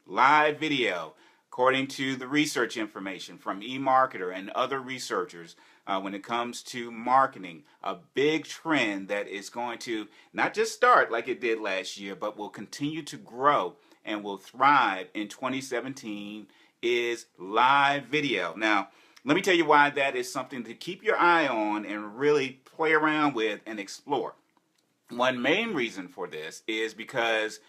Live video, according to the research information from eMarketer and other researchers, when it comes to marketing, a big trend that is going to not just start like it did last year, but will continue to grow and will thrive in 2017 is live video. Now, let me tell you why that is something to keep your eye on and really play around with and explore. One main reason for this is because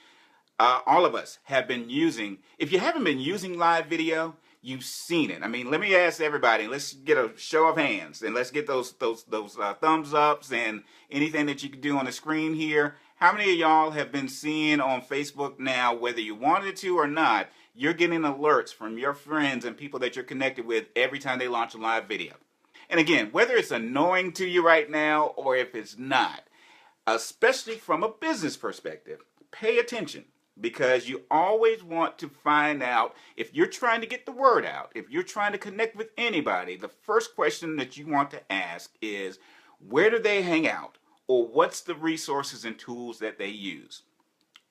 all of us have been using, if you haven't been using live video, you've seen it. I mean, let me ask everybody, let's get a show of hands and let's get those thumbs ups and anything that you can do on the screen here. How many of y'all have been seeing on Facebook now, whether you wanted to or not, you're getting alerts from your friends and people that you're connected with every time they launch a live video? And again, whether it's annoying to you right now or if it's not, especially from a business perspective, pay attention. Because you always want to find out, if you're trying to get the word out, if you're trying to connect with anybody, the first question that you want to ask is, where do they hang out? Or what's the resources and tools that they use?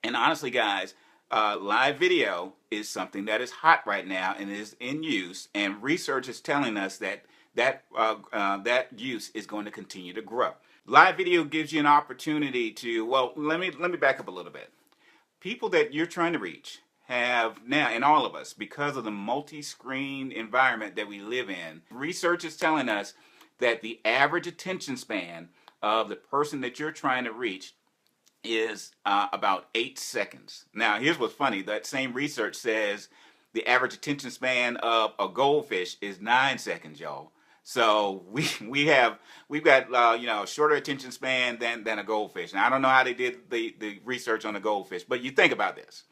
And honestly, guys, live video is something that is hot right now and is in use. And research is telling us that use is going to continue to grow. Live video gives you an opportunity to, well, let me back up a little bit. People that you're trying to reach have now, and all of us, because of the multi-screen environment that we live in, research is telling us that the average attention span of the person that you're trying to reach is about 8 seconds. Now, here's what's funny. That same research says the average attention span of a goldfish is 9 seconds, y'all. So we've got a shorter attention span than a goldfish. Now I don't know how they did the research on the goldfish, but you think about this.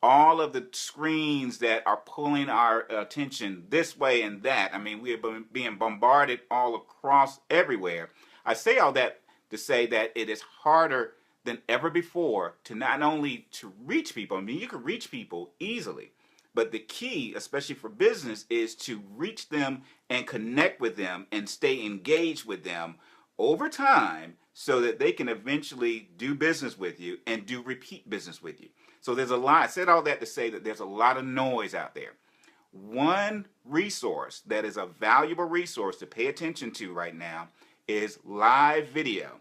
All of the screens that are pulling our attention this way and that. I mean, we are being bombarded all across everywhere. I say all that to say that it is harder than ever before to not only to reach people. I mean, you can reach people easily. But the key, especially for business, is to reach them and connect with them and stay engaged with them over time so that they can eventually do business with you and do repeat business with you. So there's a lot. I said all that to say that there's a lot of noise out there. One resource that is a valuable resource to pay attention to right now is live video,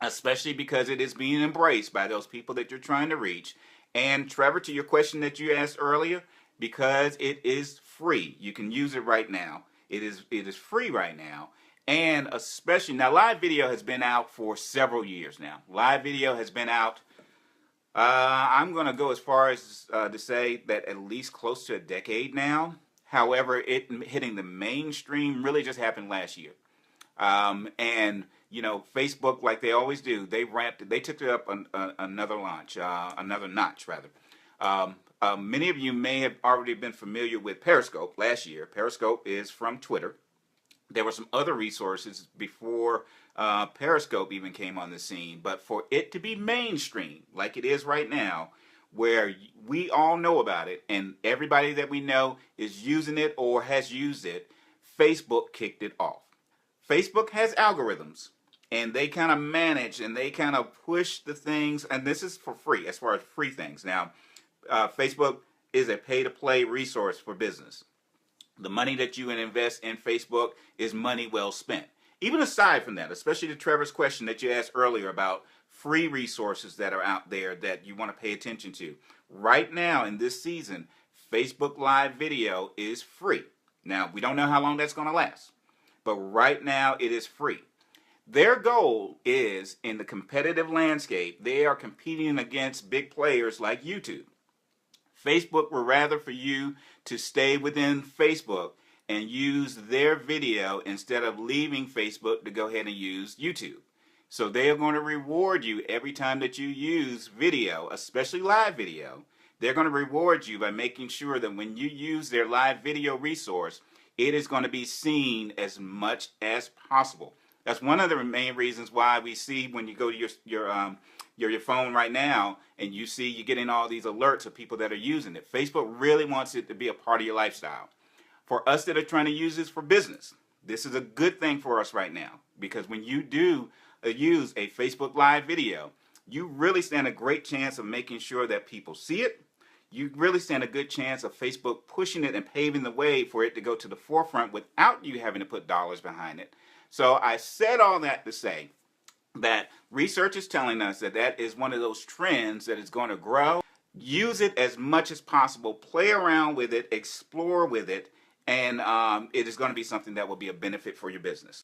especially because it is being embraced by those people that you're trying to reach. And Trevor, to your question that you asked earlier, because it is free, you can use it right now. It is free right now, and especially now, live video has been out for several years now. Live video has been out. I'm going to go as far as to say that at least close to a decade now. However, it hitting the mainstream really just happened last year. And Facebook, like they always do, they took it up another notch rather. Many of you may have already been familiar with Periscope last year. Periscope is from Twitter. There were some other resources before Periscope even came on the scene, but for it to be mainstream like it is right now, where we all know about it and everybody that we know is using it or has used it, Facebook kicked it off. Facebook has algorithms, and they kind of manage and they kind of push the things, and this is for free as far as free things. Now, Facebook is a pay-to-play resource for business. The money that you invest in Facebook is money well spent. Even aside from that, especially to Trevor's question that you asked earlier about free resources that are out there that you want to pay attention to. Right now in this season, Facebook Live Video is free. Now, we don't know how long that's going to last, but right now it is free. Their goal is, in the competitive landscape, they are competing against big players like YouTube. Facebook would rather for you to stay within Facebook and use their video instead of leaving Facebook to go ahead and use YouTube. So they are going to reward you every time that you use video, especially live video. They're going to reward you by making sure that when you use their live video resource, it is going to be seen as much as possible. That's one of the main reasons why we see when you go to your phone right now and you see you're getting all these alerts of people that are using it. Facebook really wants it to be a part of your lifestyle. For us that are trying to use this for business, this is a good thing for us right now, because when you do use a Facebook Live video, you really stand a great chance of making sure that people see it. you really stand a good chance of Facebook pushing it and paving the way for it to go to the forefront without you having to put dollars behind it. So I said all that to say that research is telling us that that is one of those trends that is going to grow. Use it as much as possible, play around with it, explore with it, and it is going to be something that will be a benefit for your business.